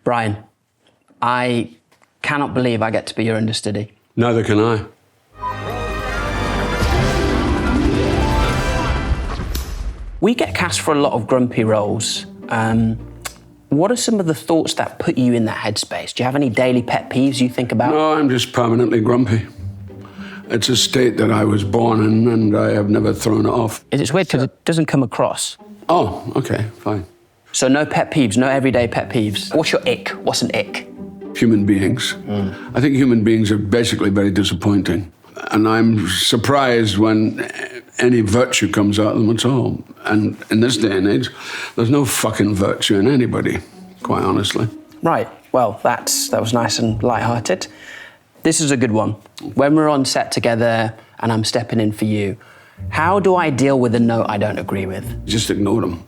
Brian, I cannot believe I get to be your understudy. Neither can I. We get cast for a lot of grumpy roles. What are some of the thoughts that put you in that headspace? Do you have any daily pet peeves you think about? No, I'm just permanently grumpy. It's a state that I was born in, and I have never thrown it off. It's weird because it doesn't come across. Oh, okay, fine. So no pet peeves, no everyday pet peeves. What's your ick? What's an ick? Human beings. I think human beings are basically very disappointing. And I'm surprised when any virtue comes out of them at all. And in this day and age, there's no fucking virtue in anybody, quite honestly. Right, well, that was nice and light-hearted. This is a good one. When we're on set together and I'm stepping in for you, how do I deal with a note I don't agree with? Just ignore them.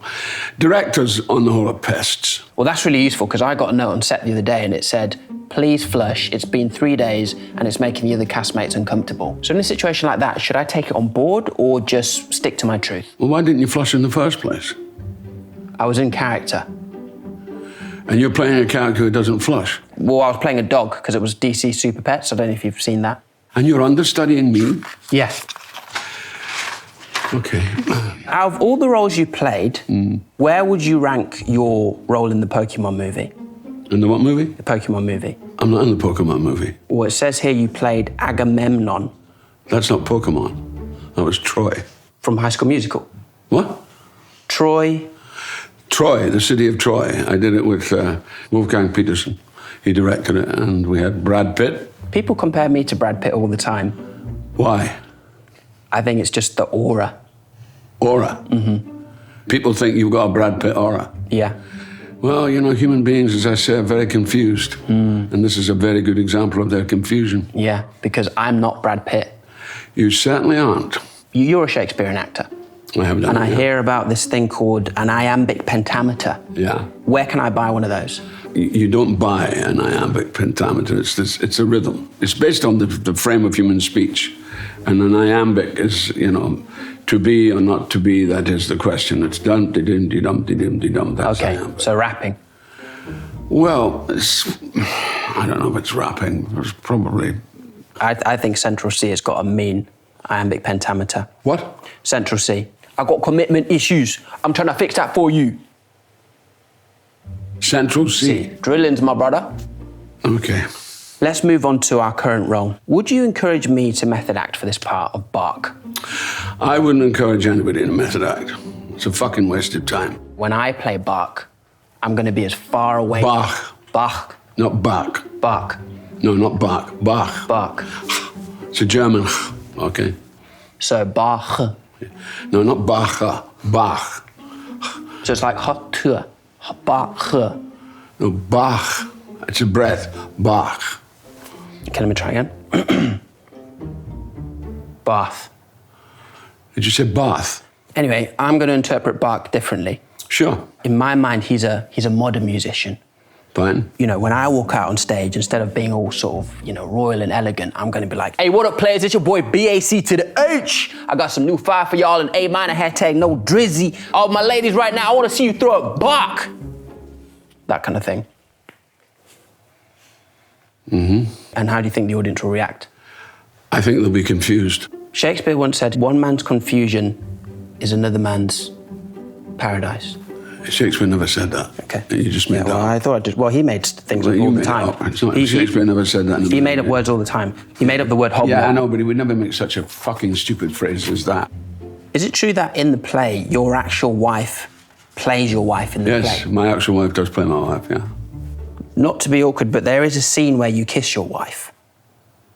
Directors, on the whole, are pests. Well, that's really useful because I got a note on set the other day and it said, please flush, it's been 3 days and it's making the other castmates uncomfortable. So in a situation like that, should I take it on board or just stick to my truth? Well, why didn't you flush in the first place? I was in character. And you're playing a character who doesn't flush? Well, I was playing a dog because it was DC Super Pets. I don't know if you've seen that. And you're understudying me? Yeah. Okay. Out of all the roles you played, where would you rank your role in the Pokemon movie? In the what movie? The Pokemon movie. I'm not in the Pokemon movie. Well, it says here you played Agamemnon. That's not Pokemon. That was Troy. From High School Musical. What? Troy. Troy, the city of Troy. I did it with Wolfgang Peterson. He directed it, and we had Brad Pitt. People compare me to Brad Pitt all the time. Why? I think it's just the aura. Aura? Mm-hmm. People think you've got a Brad Pitt aura. Yeah. Well, you know, human beings, as I say, are very confused. And this is a very good example of their confusion. Yeah, because I'm not Brad Pitt. You certainly aren't. You're a Shakespearean actor. I have done. And I hear about this thing called an iambic pentameter. Yeah. Where can I buy one of those? You don't buy an iambic pentameter. It's a rhythm. It's based on the frame of human speech. And an iambic is, you know, to be or not to be, that is the question. It's dum-de-dum-de-dum-de-dum-de-dum. That's okay, iambic. so rapping. Well, I don't know if it's rapping. It's probably... I think Central C has got a mean iambic pentameter. What? Central C. I've got commitment issues. I'm trying to fix that for you. Central C. Drilling's my brother. Okay. Let's move on to our current role. Would you encourage me to method act for this part of Bach? I wouldn't encourage anybody to method act. It's a fucking waste of time. When I play Bach, I'm going to be as far away... Bach. Bach. Not Bach. Bach. No, not Bach. Bach. Bach. It's a German, okay? So Bach. No, not Bach. Bach. So it's like hot, Bach. No, Bach. It's a breath. Bach. Okay, let me try again. Bath. Did you say bath? Anyway, I'm going to interpret Bach differently. Sure. In my mind, he's a modern musician. Fine. You know, when I walk out on stage, instead of being all sort of, you know, royal and elegant, I'm going to be like, hey, what up, players? It's your boy BAC to the H. I got some new fire for y'all in A minor, hashtag no drizzy. All my ladies right now, I want to see you throw a Bach. That kind of thing. Mm-hmm. And how do you think the audience will react? I think they'll be confused. Shakespeare once said, one man's confusion is another man's paradise. Shakespeare never said that. Okay. You just made that well, up. I thought he made things up all the time. Shakespeare never said that. He made up words all the time. He made up the word hobnob. Yeah, I know, but he would never make such a fucking stupid phrase as that. Is it true that in the play, your actual wife plays your wife in the play? Yes, my actual wife does play my wife, yeah. Not to be awkward, but there is a scene where you kiss your wife.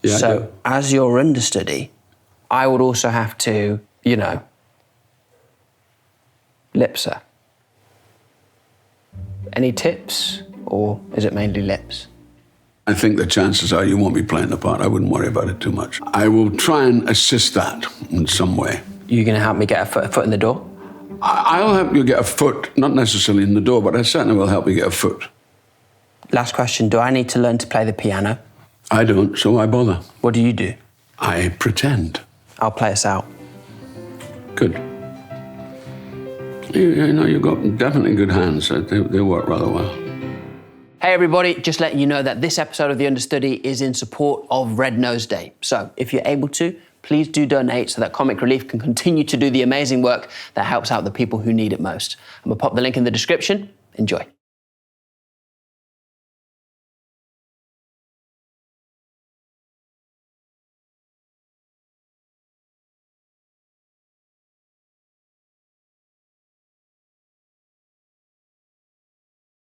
Yeah, so, as your understudy, I would also have to, you know, lips her. Any tips, or is it mainly lips? I think the chances are you won't be playing the part. I wouldn't worry about it too much. I will try and assist that in some way. You're going to help me get a foot in the door? I'll help you get a foot, not necessarily in the door, but I certainly will help you get a foot. Last question, do I need to learn to play the piano? I don't, so why bother? What do you do? I pretend. I'll play us out. Good. You know, you've got definitely good hands. They work rather well. Hey everybody, just letting you know that this episode of The Understudy is in support of Red Nose Day. So if you're able to, please do donate so that Comic Relief can continue to do the amazing work that helps out the people who need it most. I'm gonna pop the link in the description. Enjoy.